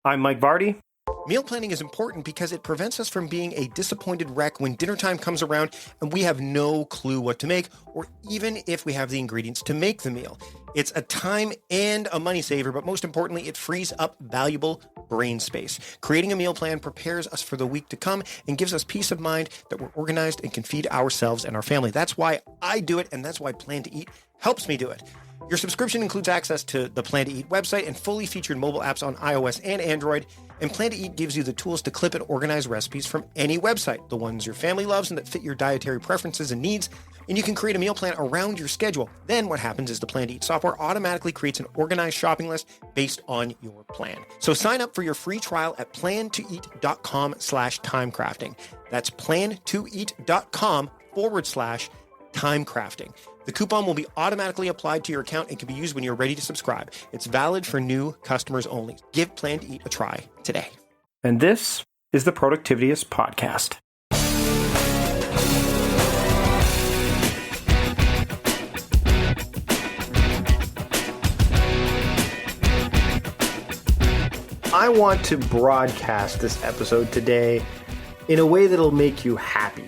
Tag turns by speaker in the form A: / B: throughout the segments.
A: I'm Mike Vardy.
B: Meal planning is important because it prevents us from being a disappointed wreck when dinner time comes around and we have no clue what to make, or even if we have the ingredients to make the meal. It's a time and a money saver, but most importantly, it frees up valuable brain space. Creating a meal plan prepares us for the week to come and gives us peace of mind that we're organized and can feed ourselves and our family. That's why I do it, and that's why Plan to Eat helps me do it. Your subscription includes access to the Plan to Eat website and fully featured mobile apps on iOS and Android. And Plan to Eat gives you the tools to clip and organize recipes from any website, the ones your family loves and that fit your dietary preferences and needs. And you can create a meal plan around your schedule. Then what happens is the Plan to Eat software automatically creates an organized shopping list based on your plan. So sign up for your free trial at plantoeat.com/timecrafting. That's plantoeat.com/timecrafting. The coupon will be automatically applied to your account and can be used when you're ready to subscribe. It's valid for new customers only. Give Plan to Eat a try today.
A: And this is the Productivityist Podcast. I want to broadcast this episode today in a way that'll make you happy.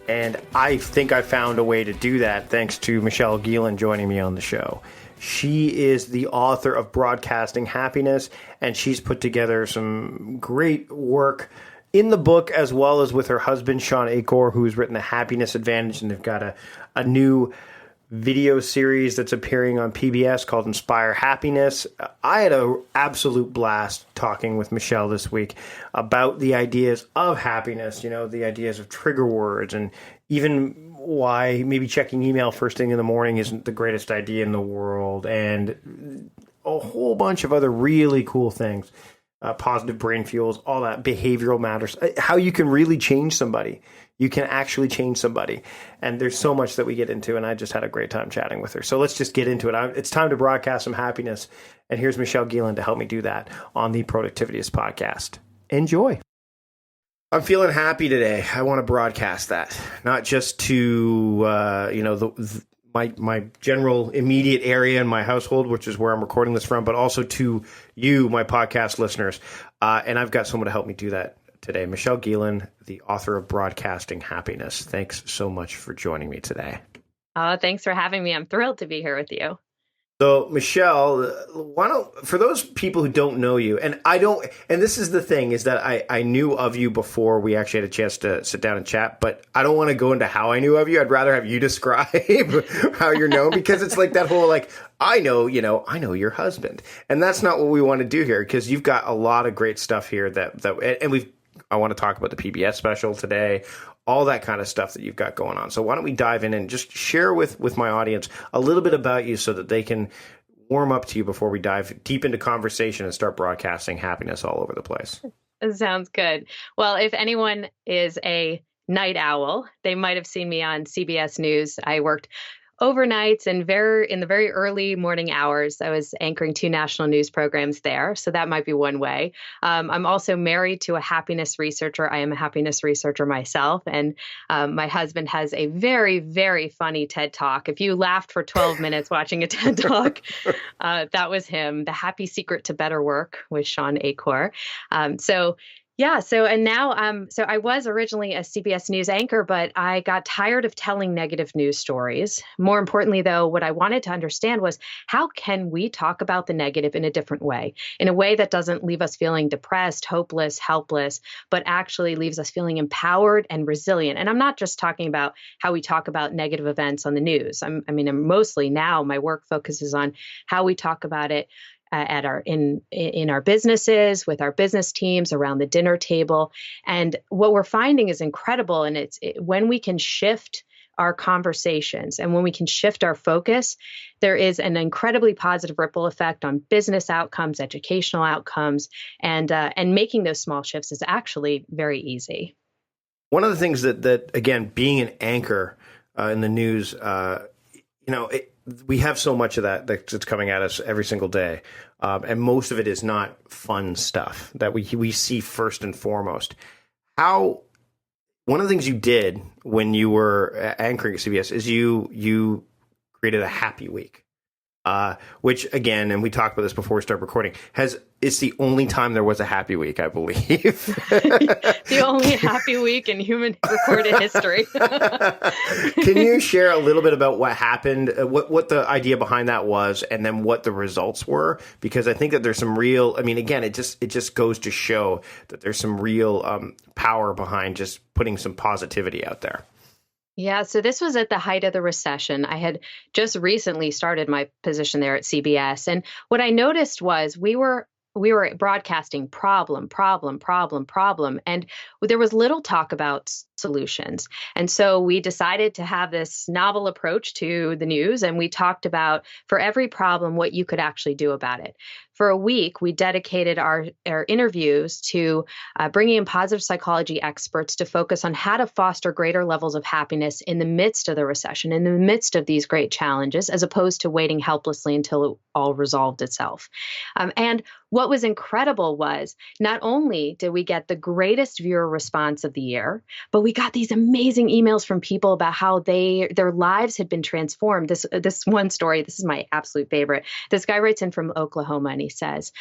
A: And I think I found a way to do that thanks to Michelle Gielan joining me on the show. She is the author of Broadcasting Happiness, and she's put together some great work in the book as well as with her husband, Shawn Achor, who's written The Happiness Advantage, and they've got a new video series that's appearing on PBS called Inspire Happiness. I had an absolute blast talking with Michelle this week about the ideas of happiness, the ideas of trigger words, and even why maybe checking email first thing in the morning isn't the greatest idea in the world, and a whole bunch of other really cool things. Positive brain fuels, all that, behavioral matters, how you can really change somebody. You can actually change somebody. And there's so much that we get into, and I just had a great time chatting with her. So let's just get into it. It's time to broadcast some happiness. And here's Michelle Gielan to help me do that on the Productivityist Podcast. Enjoy. I'm feeling happy today. I want to broadcast that, not just to, my general immediate area in my household, which is where I'm recording this from, but also to you, my podcast listeners. And I've got someone to help me do that today. Michelle Gielan, the author of Broadcasting Happiness. Thanks so much for joining me today.
C: Thanks for having me. I'm thrilled to be here with you.
A: So, Michelle, for those people who don't know you, and this is the thing, is that I knew of you before we actually had a chance to sit down and chat, but I don't want to go into how I knew of you. I'd rather have you describe how you're known, because it's like that whole, I know your husband. And that's not what we want to do here, because you've got a lot of great stuff here I want to talk about the PBS special today, all that kind of stuff that you've got going on. So why don't we dive in and just share with my audience a little bit about you so that they can warm up to you before we dive deep into conversation and start broadcasting happiness all over the place.
C: That sounds good. Well, if anyone is a night owl, they might have seen me on CBS News. I worked overnights and in the very early morning hours. I was anchoring 2 national news programs there. So that might be one way. I'm also married to a happiness researcher. I am a happiness researcher myself. And my husband has a very, very funny TED Talk. If you laughed for 12 minutes watching a TED Talk, that was him. The Happy Secret to Better Work with Shawn Achor. So I was originally a CBS News anchor, but I got tired of telling negative news stories. More importantly, though, what I wanted to understand was, how can we talk about the negative in a different way, in a way that doesn't leave us feeling depressed, hopeless, helpless, but actually leaves us feeling empowered and resilient. And I'm not just talking about how we talk about negative events on the news. I'm mostly now my work focuses on how we talk about it in our businesses, with our business teams, around the dinner table. And what we're finding is incredible. And when we can shift our conversations and when we can shift our focus, there is an incredibly positive ripple effect on business outcomes, educational outcomes, and making those small shifts is actually very easy.
A: One of the things that again, being an anchor in the news, we have so much of that's coming at us every single day. And most of it is not fun stuff that we see first and foremost. One of the things you did when you were anchoring at CBS is you created a happy week. which again, and we talked about this before we start recording, it's the only time there was a happy week, I believe.
C: The only happy week in human recorded history.
A: Can you share a little bit about what happened, what the idea behind that was, and then what the results were? Because I think that there's some real, I mean, again, it just goes to show that there's some real power behind just putting some positivity out there.
C: Yeah, so this was at the height of the recession. I had just recently started my position there at CBS. And what I noticed was we were broadcasting problem. And there was little talk about solutions. And so we decided to have this novel approach to the news. And we talked about, for every problem, what you could actually do about it. For a week, we dedicated our interviews to bringing in positive psychology experts to focus on how to foster greater levels of happiness in the midst of the recession, in the midst of these great challenges, as opposed to waiting helplessly until it all resolved itself. And what was incredible was not only did we get the greatest viewer response of the year, but we got these amazing emails from people about how their lives had been transformed. This one story, this is my absolute favorite. This guy writes in from Oklahoma and he says,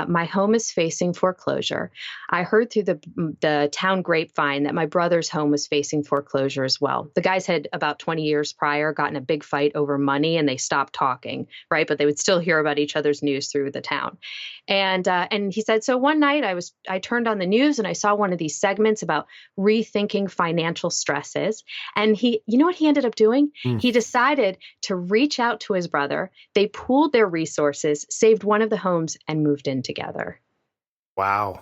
C: my home is facing foreclosure. I heard through the town grapevine that my brother's home was facing foreclosure as well. The guys had about 20 years prior gotten a big fight over money and they stopped talking, right? But they would still hear about each other's news through the town. And he said, so one night I turned on the news and I saw one of these segments about rethinking financial stresses. And you know what he ended up doing? He decided to reach out to his brother. They pooled their resources, saved one of the homes, and moved in together.
A: Wow.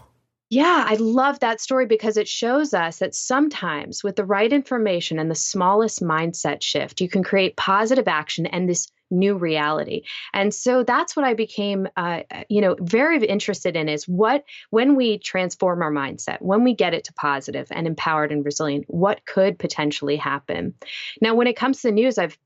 C: Yeah, I love that story because it shows us that sometimes with the right information and the smallest mindset shift, you can create positive action and this new reality. And so that's what I became, very interested in is when we transform our mindset, when we get it to positive and empowered and resilient, what could potentially happen? Now, when it comes to the news, I've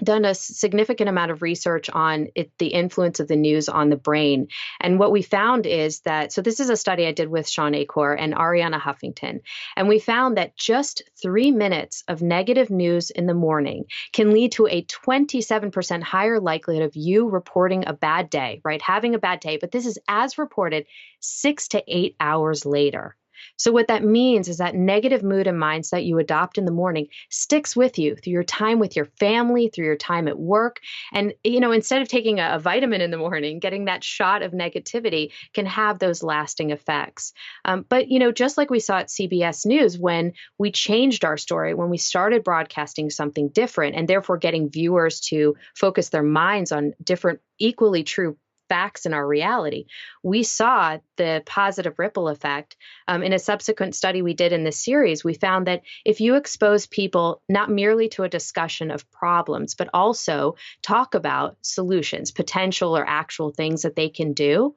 C: done a significant amount of research on the influence of the news on the brain. And what we found is that, so this is a study I did with Shawn Achor and Ariana Huffington. And we found that just 3 minutes of negative news in the morning can lead to a 27% higher likelihood of you reporting a bad day, right? Having a bad day. But this is as reported 6 to 8 hours later. So what that means is that negative mood and mindset you adopt in the morning sticks with you through your time with your family, through your time at work. And, instead of taking a vitamin in the morning, getting that shot of negativity can have those lasting effects. But just like we saw at CBS News, when we changed our story, when we started broadcasting something different and therefore getting viewers to focus their minds on different, equally true facts in our reality, we saw the positive ripple effect. In a subsequent study we did in this series, we found that if you expose people not merely to a discussion of problems, but also talk about solutions, potential or actual things that they can do,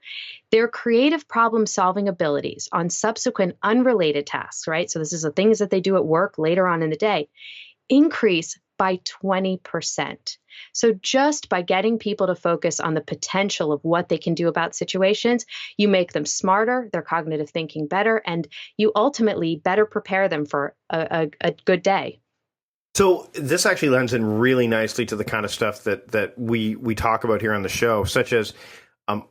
C: their creative problem-solving abilities on subsequent unrelated tasks, right? So this is the things that they do at work later on in the day, increase by 20%. So just by getting people to focus on the potential of what they can do about situations, you make them smarter, their cognitive thinking better, and you ultimately better prepare them for a good day.
A: So this actually lends in really nicely to the kind of stuff that we talk about here on the show, such as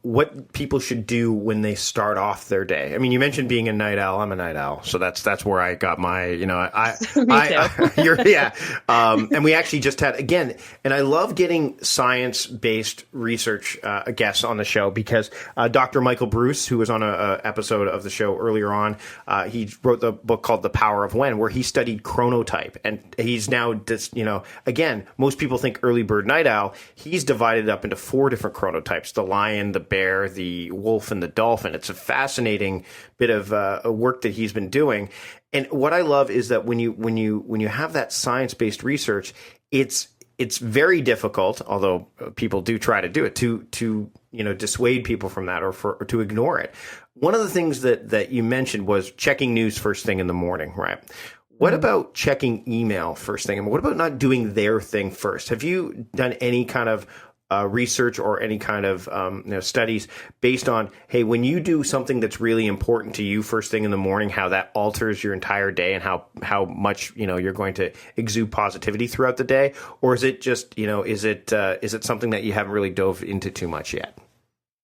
A: what people should do when they start off their day. I mean, you mentioned being a night owl. I'm a night owl, so that's where I got my, and we actually just had again, and I love getting science-based research guests on the show because Dr. Michael Bruce, who was on a episode of the show earlier on, he wrote the book called The Power of When, where he studied chronotype, and he's now just, again, most people think early bird night owl. He's divided it up into 4 different chronotypes: the lion, the bear, the wolf, and the dolphin. It's a fascinating bit of work that he's been doing. And what I love is that when you have that science-based research, it's very difficult, although people do try to do it, to dissuade people from that or to ignore it. One of the things that you mentioned was checking news first thing in the morning, right? What about checking email first thing? And what about not doing their thing first? Have you done any kind of research or any kind of studies based on, hey, when you do something that's really important to you first thing in the morning, how that alters your entire day and how much you're going to exude positivity throughout the day? Or is it just is it something that you haven't really dove into too much yet?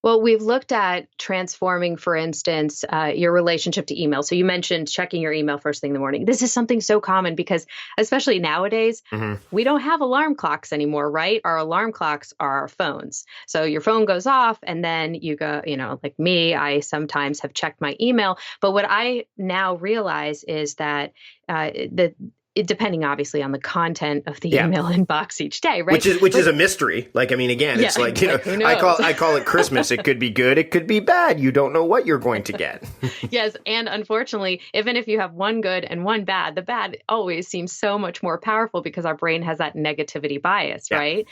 C: Well, we've looked at transforming, for instance, your relationship to email. So you mentioned checking your email first thing in the morning. This is something so common because, especially nowadays, we don't have alarm clocks anymore, right? Our alarm clocks are our phones. So your phone goes off and then you go, like me, I sometimes have checked my email. But what I now realize is that depending obviously on the content of the email inbox each day, right?
A: Which is a mystery. Like, I mean, again, it's like, I call it Christmas. It could be good. It could be bad. You don't know what you're going to get.
C: Yes. And unfortunately, even if you have one good and one bad, the bad always seems so much more powerful because our brain has that negativity bias, right?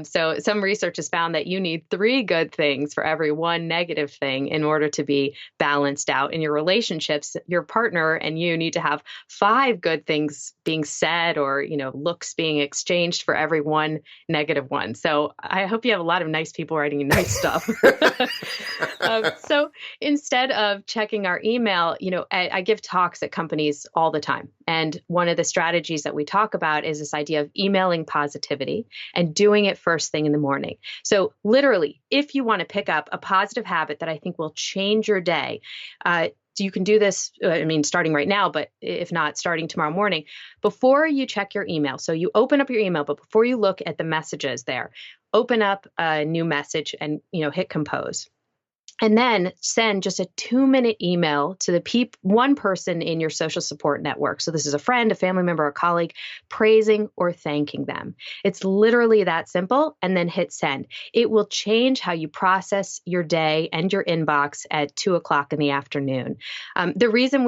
C: So some research has found that you need 3 good things for every 1 negative thing in order to be balanced out in your relationships. Your partner and you need to have 5 good things being said or, looks being exchanged for every 1 negative one. So I hope you have a lot of nice people writing you nice stuff. So instead of checking our email, I give talks at companies all the time. And one of the strategies that we talk about is this idea of emailing positivity and doing it first thing in the morning. So literally, if you want to pick up a positive habit that I think will change your day, so you can do this, starting right now, but if not, starting tomorrow morning, before you check your email. So you open up your email, but before you look at the messages there, open up a new message and, hit compose. And then send just a 2-minute email to the one person in your social support network. So this is a friend, a family member, a colleague, praising or thanking them. It's literally that simple. And then hit send. It will change how you process your day and your inbox at 2:00 in the afternoon. The reason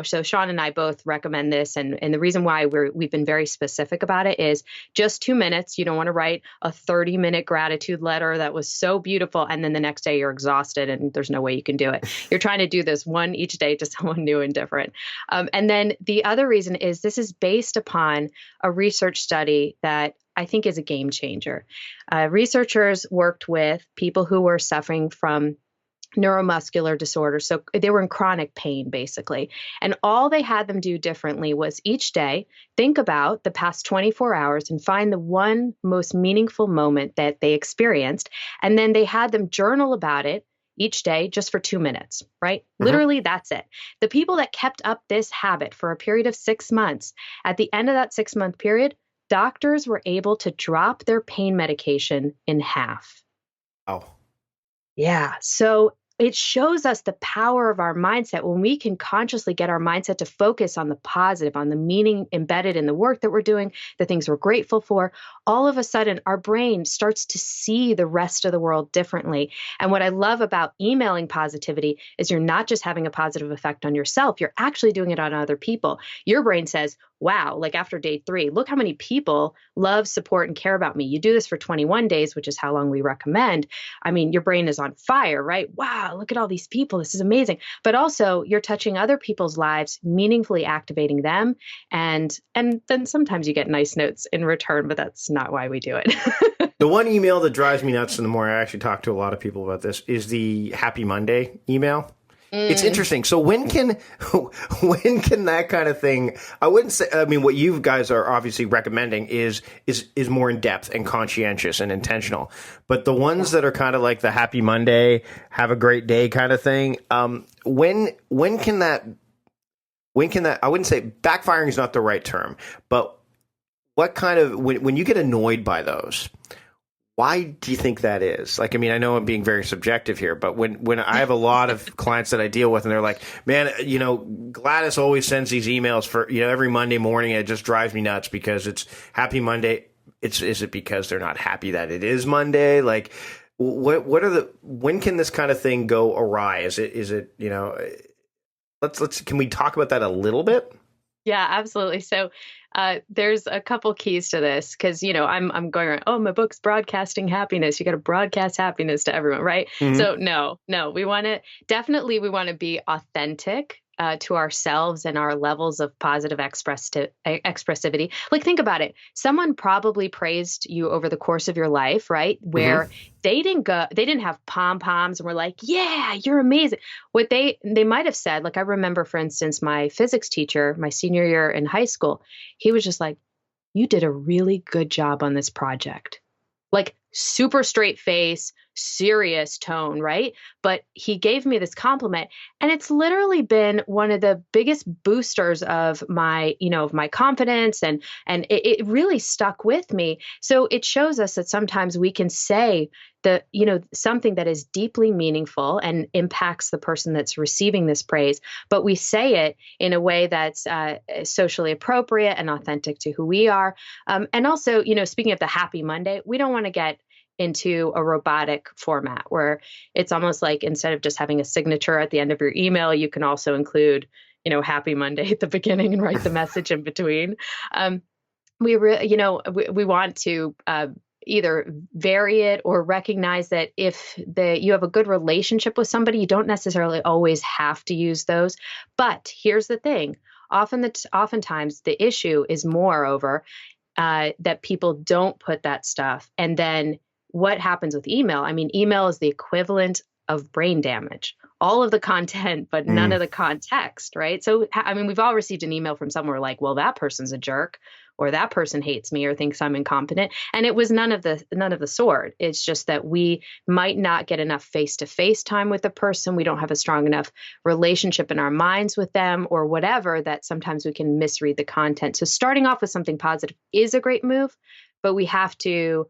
C: so Shawn and I both recommend this, and the reason why we've been very specific about it is just 2 minutes. You don't want to write a 30-minute gratitude letter that was so beautiful, and then the next day you're exhausted and there's no way you can do it. You're trying to do this one each day to someone new and different. And then the other reason is this is based upon a research study that I think is a game changer. Researchers worked with people who were suffering from neuromuscular disorders. So they were in chronic pain, basically. And all they had them do differently was each day think about the past 24 hours and find the one most meaningful moment that they experienced. And then they had them journal about it each day just for 2 minutes, right? Literally, that's it. The people that kept up this habit for a period of 6 months, at the end of that 6-month period, doctors were able to drop their pain medication in half.
A: Oh.
C: Yeah. So it shows us the power of our mindset when we can consciously get our mindset to focus on the positive, on the meaning embedded in the work that we're doing, the things we're grateful for. All of a sudden, our brain starts to see the rest of the world differently. And what I love about emailing positivity is you're not just having a positive effect on yourself, you're actually doing it on other people. Your brain says, wow, like after day 3, look how many people love, support, and care about me. You do this for 21 days, which is how long we recommend. I mean, your brain is on fire, right? Wow, look at all these people. This is amazing. But also you're touching other people's lives, meaningfully activating them. And then sometimes you get nice notes in return, but that's not why we do it.
A: The one email that drives me nuts in the morning, I actually talk to a lot of people about this, is the Happy Monday email. It's interesting. So when can that kind of thing, I wouldn't say, I mean, what you guys are obviously recommending is more in depth and conscientious and intentional. But the ones that are kind of like the Happy Monday, have a great day kind of thing, when can that, I wouldn't say backfiring is not the right term, but what kind of, when you get annoyed by those, why do you think that is? Like, I mean, I know I'm being very subjective here, but when I have a lot of clients that I deal with and they're like, man, Gladys always sends these emails for, every Monday morning. And it just drives me nuts because it's Happy Monday. Is it because they're not happy that it is Monday? Like, when can this kind of thing go awry? Is it, can we talk about that a little bit?
C: Yeah, absolutely. So there's a couple keys to this because, I'm going around, my book's broadcasting happiness. You got to broadcast happiness to everyone, right? Mm-hmm. So no, we want to be authentic to ourselves and our levels of positive expressivity. Like, think about it. Someone probably praised you over the course of your life, right? Where they didn't have pom-poms and were like, yeah, you're amazing. What they might have said, like, I remember, for instance, my physics teacher, my senior year in high school, he was just like, you did a really good job on this project. Like, super straight face, serious tone, right? But he gave me this compliment, and it's literally been one of the biggest boosters of my, of my confidence, and it really stuck with me. So it shows us that sometimes we can say something that is deeply meaningful and impacts the person that's receiving this praise, but we say it in a way that's socially appropriate and authentic to who we are. And also, speaking of the Happy Monday, we don't want to get into a robotic format where it's almost like, instead of just having a signature at the end of your email, you can also include, Happy Monday at the beginning and write the message in between. We want to either vary it or recognize that if you have a good relationship with somebody, you don't necessarily always have to use those. But here's the thing. Oftentimes the issue is moreover that people don't put that stuff. And then what happens with email? I mean, email is the equivalent of brain damage. All of the content, but none of the context, right? So, I mean, we've all received an email from somewhere like, well, that person's a jerk, or that person hates me or thinks I'm incompetent. And it was none of the sort. It's just that we might not get enough face-to-face time with the person. We don't have a strong enough relationship in our minds with them or whatever, that sometimes we can misread the content. So starting off with something positive is a great move, but we have to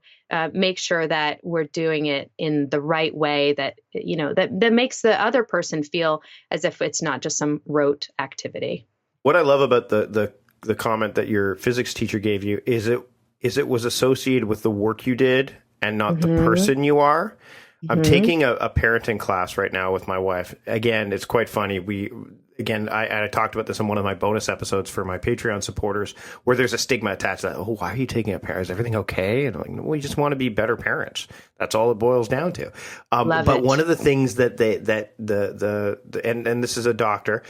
C: make sure that we're doing it in the right way that, that makes the other person feel as if it's not just some rote activity. What I love about the comment that your physics teacher gave you is it was associated with the work you did and not the person you are. I'm taking a parenting class right now with my wife. Again, it's quite funny. I talked about this in one of my bonus episodes for my Patreon supporters, where there's a stigma attached to that. Oh, why are you taking a parent? Is everything okay? And I'm like, no, we just want to be better parents. That's all it boils down to. But one of the things that and this is a doctor,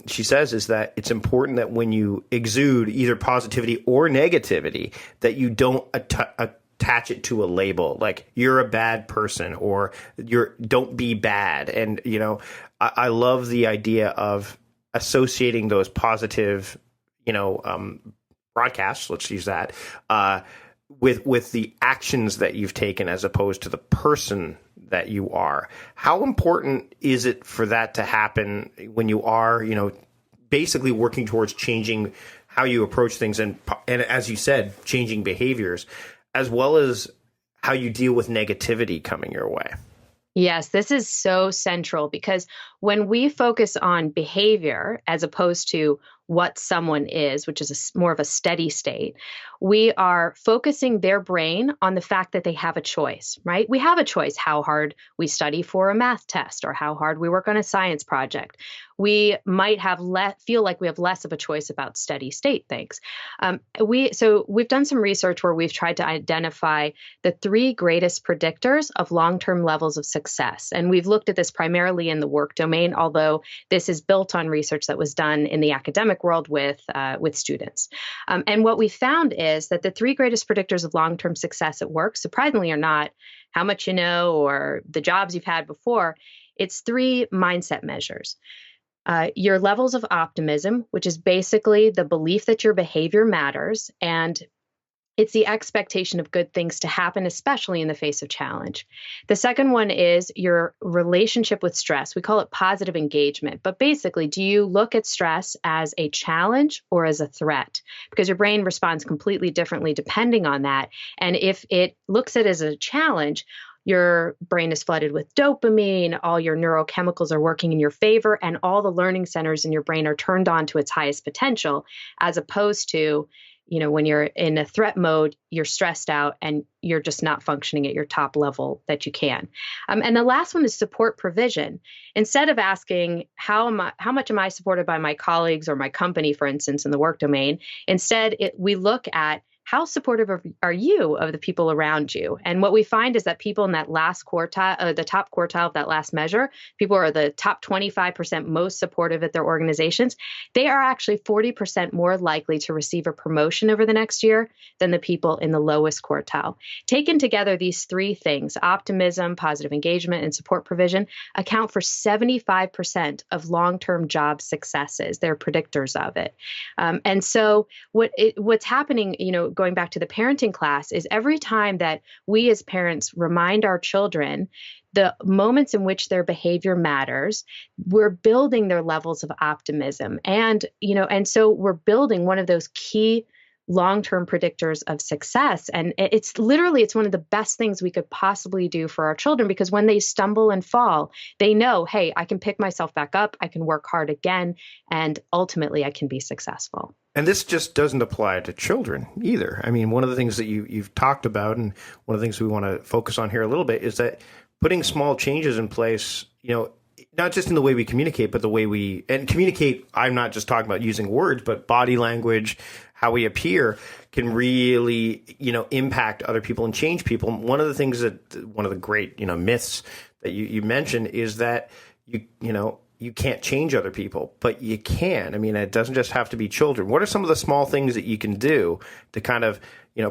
C: she says, is that it's important that when you exude either positivity or negativity, that you don't attach it to a label, like you're a bad person or don't be bad. And, I love the idea of associating those positive, broadcasts, let's use that, with the actions that you've taken as opposed to the person that you are. How important is it for that to happen when you are, basically working towards changing how you approach things and as you said, changing behaviors, as well as how you deal with negativity coming your way? Yes, this is so central, because when we focus on behavior as opposed to what someone is, which is more of a steady state, we are focusing their brain on the fact that they have a choice, right? We have a choice how hard we study for a math test or how hard we work on a science project. We might feel like we have less of a choice about steady state things. We've done some research where we've tried to identify the 3 greatest predictors of long-term levels of success. And we've looked at this primarily in the work domain, although this is built on research that was done in the academic world with students. And what we found is that the 3 greatest predictors of long-term success at work, surprisingly or not, how much you know or the jobs you've had before, it's 3 mindset measures. Your levels of optimism, which is basically the belief that your behavior matters, and it's the expectation of good things to happen, especially in the face of challenge. The second one is your relationship with stress. We call it positive engagement. But basically, do you look at stress as a challenge or as a threat? Because your brain responds completely differently depending on that. And if it looks at it as a challenge, your brain is flooded with dopamine, all your neurochemicals are working in your favor, and all the learning centers in your brain are turned on to its highest potential, as opposed to, when you're in a threat mode, you're stressed out and you're just not functioning at your top level that you can. And the last one is support provision. Instead of asking, how much am I supported by my colleagues or my company, for instance, in the work domain, instead we look at, how supportive are you of the people around you? And what we find is that people in that last quartile, the top quartile of that last measure, people who are the top 25% most supportive at their organizations, they are actually 40% more likely to receive a promotion over the next year than the people in the lowest quartile. Taken together, these three things, optimism, positive engagement, and support provision, account for 75% of long-term job successes. They're predictors of it. And so what's happening, going back to the parenting class, is every time that we as parents remind our children the moments in which their behavior matters, we're building their levels of optimism. And so we're building one of those key long-term predictors of success. And it's one of the best things we could possibly do for our children, because when they stumble and fall, they know, hey, I can pick myself back up, I can work hard again, and ultimately I can be successful.
A: And this just doesn't apply to children either. I mean, one of the things that you've talked about, and one of the things we want to focus on here a little bit, is that putting small changes in place, not just in the way we communicate, but the way we communicate. I'm not just talking about using words, but body language, how we appear, can really, impact other people and change people. And one of the things one of the great, myths that you mentioned is that you can't change other people, but you can. I mean, it doesn't just have to be children. What are some of the small things that you can do to kind of,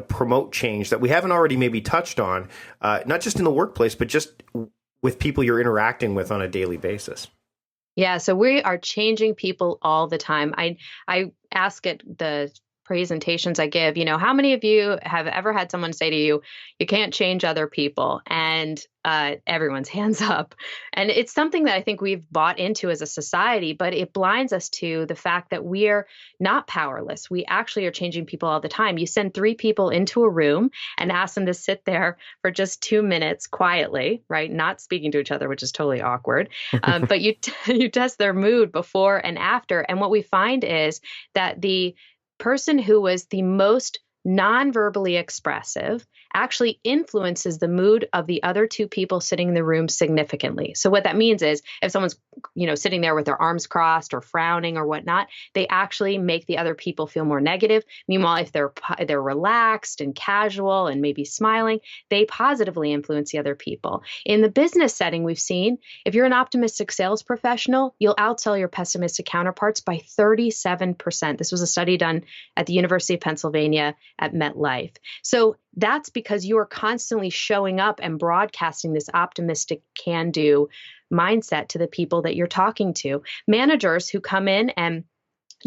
A: promote change that we haven't already maybe touched on, not just in the workplace, but just with people you're interacting with on a daily basis?
C: Yeah, so we are changing people all the time. I ask at the presentations I give, how many of you have ever had someone say to you, you can't change other people? And everyone's hands up. And it's something that I think we've bought into as a society, but it blinds us to the fact that we are not powerless. We actually are changing people all the time. You send 3 people into a room and ask them to sit there for just 2 minutes quietly, right? Not speaking to each other, which is totally awkward. But you test their mood before and after. And what we find is that the person who was the most non-verbally expressive actually influences the mood of the other 2 people sitting in the room significantly. So what that means is if someone's, sitting there with their arms crossed or frowning or whatnot, they actually make the other people feel more negative. Meanwhile, if they're relaxed and casual and maybe smiling, they positively influence the other people. In the business setting, we've seen if you're an optimistic sales professional, you'll outsell your pessimistic counterparts by 37%. This was a study done at the University of Pennsylvania at MetLife. So that's because you are constantly showing up and broadcasting this optimistic can-do mindset to the people that you're talking to. Managers who come in and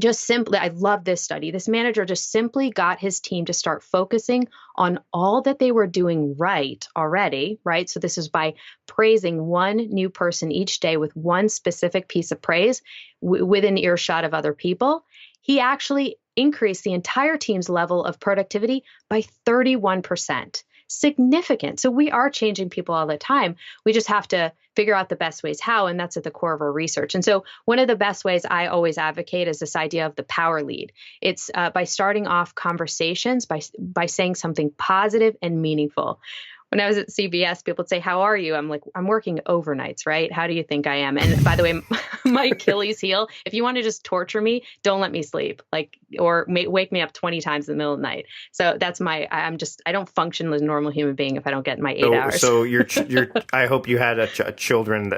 C: just simply, I love this study. This manager just simply got his team to start focusing on all that they were doing right already, right? So this is by praising one new person each day with one specific piece of praise within earshot of other people. He actually increased the entire team's level of productivity by 31%. Significant. So we are changing people all the time. We just have to figure out the best ways how, and that's at the core of our research. And so one of the best ways I always advocate is this idea of the power lead. It's by starting off conversations by saying something positive and meaningful. When I was at CBS, people would say, how are you? I'm like, I'm working overnights, right? How do you think I am? And by the way, my Achilles heel, if you want to just torture me, don't let me sleep, or wake me up 20 times in the middle of the night. So that's I don't function as a normal human being if I don't get my 8 hours.
A: So I hope you had a children.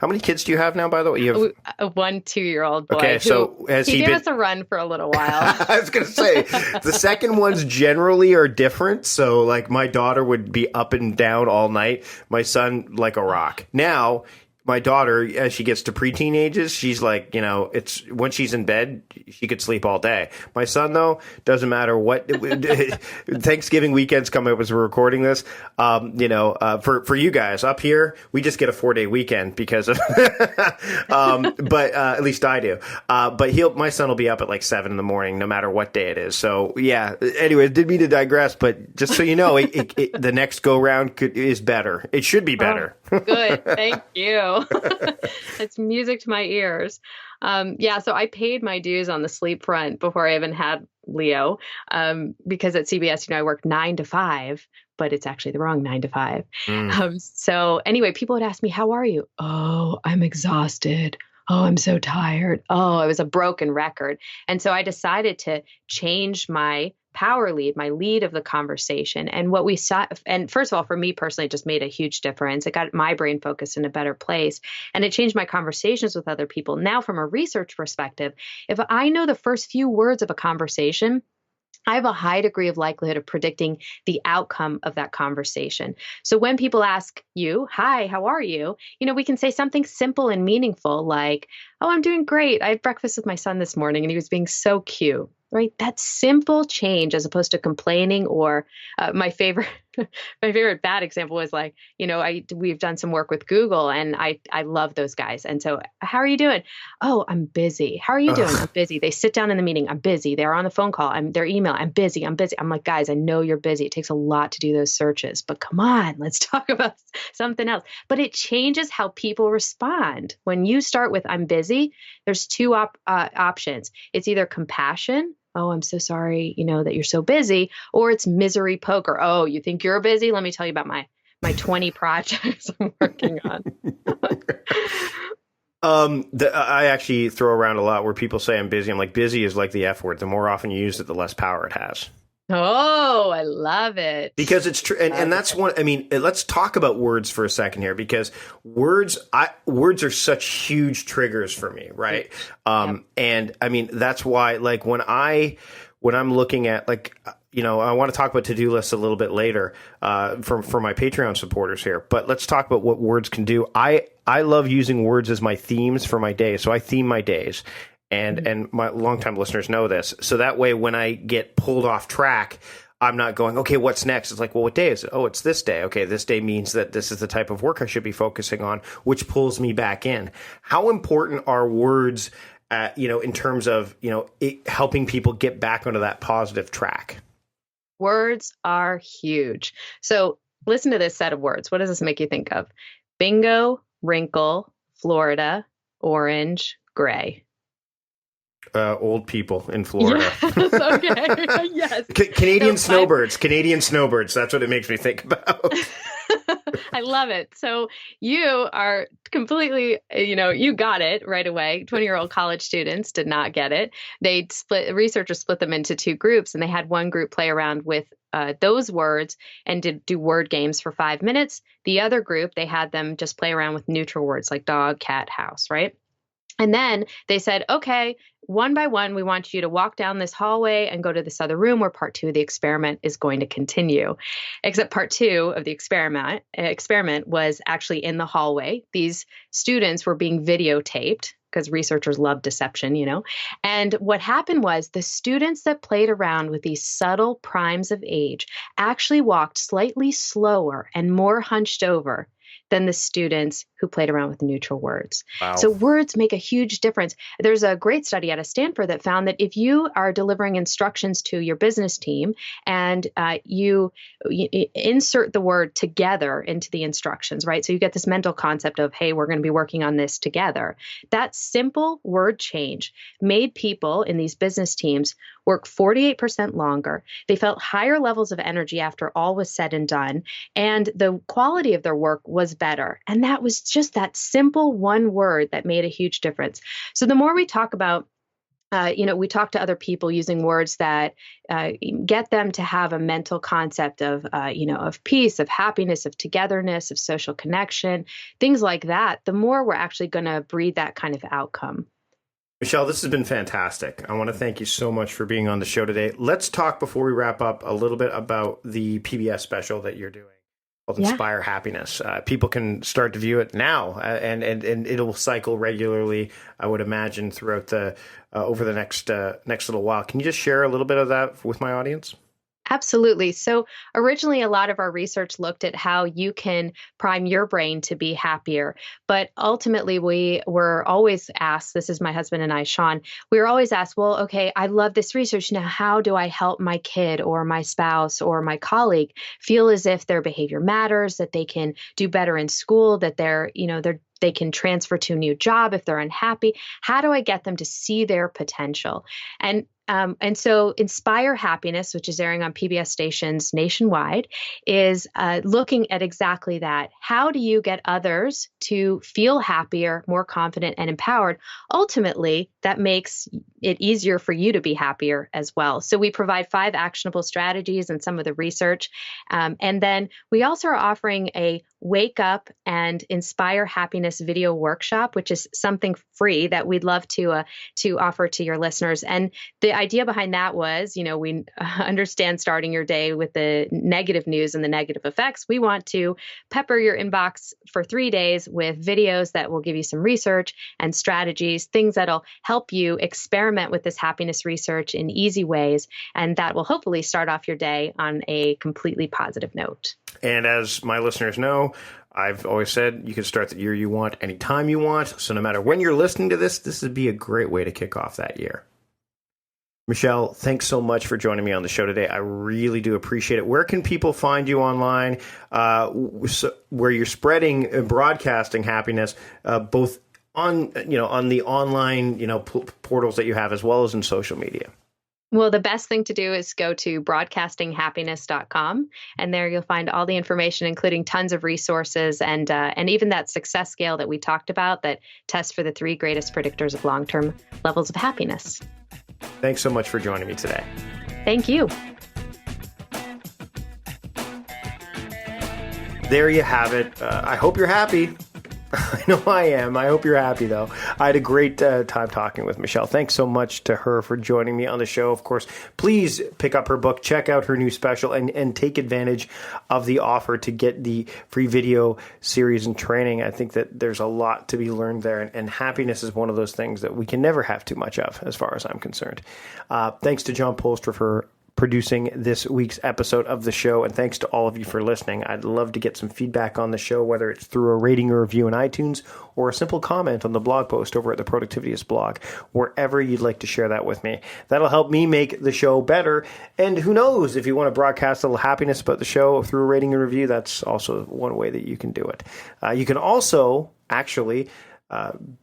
A: How many kids do you have now, by the way? You have
C: a 1 2-year-old boy.
A: Okay, so has he
C: gave us a run for a little while.
A: I was going to say, the second ones generally are different. So my daughter would be up and down all night. My son, like a rock. Now, my daughter, as she gets to preteen ages, she's it's when she's in bed, she could sleep all day. My son, though, doesn't matter what. Thanksgiving weekend's coming up as we're recording this. For you guys up here, we just get a 4-day weekend because of, but at least I do. But my son will be up at 7 a.m, no matter what day it is. So yeah. Anyway, didn't mean to digress, but just so you know, the next go round is better. It should be better.
C: Good, thank you. It's music to my ears. So I paid my dues on the sleep front before I even had Leo, because at CBS, I work 9 to 5, but it's actually the wrong 9 to 5. So anyway, people would ask me, how are you? Oh, I'm exhausted. Oh, I'm so tired. Oh, it was a broken record. And so I decided to change my power lead, my lead of the conversation. And what we saw, and first of all, for me personally, it just made a huge difference. It got my brain focused in a better place, and it changed my conversations with other people. Now, from a research perspective, if I know the first few words of a conversation, I have a high degree of likelihood of predicting the outcome of that conversation. So when people ask you, hi, how are you? We can say something simple and meaningful like, oh, I'm doing great. I had breakfast with my son this morning and he was being so cute, right? That simple change as opposed to complaining or my favorite bad example was like, we've done some work with Google and I love those guys. And so how are you doing? Oh, I'm busy. How are you doing? I'm busy. They sit down in the meeting. I'm busy. They're on the phone call. Their email. I'm busy. I'm like, guys, I know you're busy. It takes a lot to do those searches, but come on, let's talk about something else. But it changes how people respond. When you start with I'm busy, there's two options. It's either compassion. Oh, I'm so sorry, that you're so busy. Or it's misery poker. Oh, you think you're busy? Let me tell you about my 20 projects I'm working on.
A: I actually throw around a lot where people say I'm busy. I'm like, busy is like the F word. The more often you use it, the less power it has.
C: Oh, I love it.
A: Because it's true. And that's one, let's talk about words for a second here, because words are such huge triggers for me. Right. Yep. And that's why, like, when I'm looking at, like, I want to talk about to-do lists a little bit later, for my Patreon supporters here, but let's talk about what words can do. I love using words as my themes for my day. So I theme my days. And my longtime listeners know this. So that way, when I get pulled off track, I'm not going, okay, what's next? It's like, well, what day is it? Oh, it's this day. Okay, this day means that this is the type of work I should be focusing on, which pulls me back in. How important are words, in terms of, helping people get back onto that positive track?
C: Words are huge. So listen to this set of words. What does this make you think of? Bingo, wrinkle, Florida, orange, gray.
A: Old people in Florida.
C: Yes, okay. Yes.
A: Canadian snowbirds. That's what it makes me think about.
C: I love it. So you are completely, you got it right away. 20-year-old college students did not get it. Researchers split them into two groups, and they had one group play around with those words and do word games for 5 minutes. The other group, they had them just play around with neutral words like dog, cat, house, right? And then they said, okay, one by one, we want you to walk down this hallway and go to this other room where part 2 of the experiment is going to continue. Except part 2 of the experiment was actually in the hallway. These students were being videotaped because researchers love deception, And what happened was the students that played around with these subtle primes of age actually walked slightly slower and more hunched over than the students who played around with neutral words.
A: Wow.
C: So words make a huge difference. There's a great study out of Stanford that found that if you are delivering instructions to your business team and you insert the word together into the instructions, right? So you get this mental concept of, hey, we're going to be working on this together. That simple word change made people in these business teams work 48% longer. They felt higher levels of energy after all was said and done, and the quality of their work was better. And that was just that simple one word that made a huge difference. So the more we talk about, we talk to other people using words that get them to have a mental concept of, of peace, of happiness, of togetherness, of social connection, things like that, the more we're actually going to breed that kind of outcome.
A: Michelle, this has been fantastic. I want to thank you so much for being on the show today. Let's talk before we wrap up a little bit about the PBS special that you're doing called Inspire Happiness. People can start to view it now, and it'll cycle regularly, I would imagine, throughout the over the next little while. Can you just share a little bit of that with my audience?
C: Absolutely. So originally, a lot of our research looked at how you can prime your brain to be happier. But ultimately, we were always asked, this is my husband and I, Shawn, we were always asked, well, okay, I love this research. Now, how do I help my kid or my spouse or my colleague feel as if their behavior matters, that they can do better in school, that they can transfer to a new job if they're unhappy? How do I get them to see their potential? And And so Inspire Happiness, which is airing on PBS stations nationwide, is looking at exactly that. How do you get others to feel happier, more confident, and empowered? Ultimately, that makes it easier for you to be happier as well. So we provide 5 actionable strategies and some of the research. And then we also are offering a Wake Up and Inspire Happiness video workshop, which is something free that we'd love to offer to your listeners. And the idea behind that was, we understand starting your day with the negative news and the negative effects. We want to pepper your inbox for 3 days with videos that will give you some research and strategies, things that'll help you experiment with this happiness research in easy ways. And that will hopefully start off your day on a completely positive note.
A: And as my listeners know, I've always said you can start the year you want anytime you want. So no matter when you're listening to this would be a great way to kick off that year. Michelle, thanks so much for joining me on the show today. I really do appreciate it. Where can people find you online, where you're spreading and broadcasting happiness, both on the online, portals that you have, as well as in social media?
C: Well, the best thing to do is go to broadcastinghappiness.com, and there you'll find all the information, including tons of resources and even that success scale that we talked about that tests for the 3 greatest predictors of long-term levels of happiness.
A: Thanks so much for joining me today.
C: Thank you.
A: There you have it. I hope you're happy. I know I am. I hope you're happy, though. I had a great time talking with Michelle. Thanks so much to her for joining me on the show. Of course, please pick up her book, check out her new special, and take advantage of the offer to get the free video series and training. I think that there's a lot to be learned there, and happiness is one of those things that we can never have too much of, as far as I'm concerned. Thanks to John Polstra for producing this week's episode of the show, and thanks to all of you for listening. I'd love to get some feedback on the show, whether it's through a rating or review in iTunes or a simple comment on the blog post over at the Productivityist blog, wherever you'd like to share that with me. That'll help me make the show better, and who knows, if you want to broadcast a little happiness about the show through a rating and review, that's also one way that you can do it. You can also actually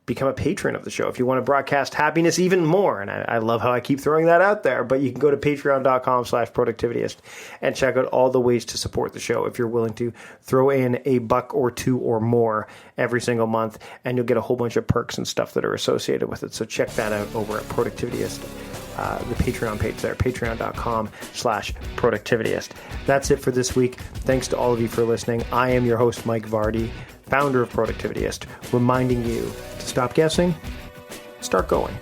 A: become a patron of the show if you want to broadcast happiness even more. And I love how I keep throwing that out there, but you can go to patreon.com/productivityist and check out all the ways to support the show if you're willing to throw in $1 or $2 or more every single month, and you'll get a whole bunch of perks and stuff that are associated with it. So check that out over at Productivityist, the Patreon page there, patreon.com/productivityist. That's it for this week. Thanks to all of you for listening. I am your host, Mike Vardy, founder of Productivityist, reminding you to stop guessing, start going.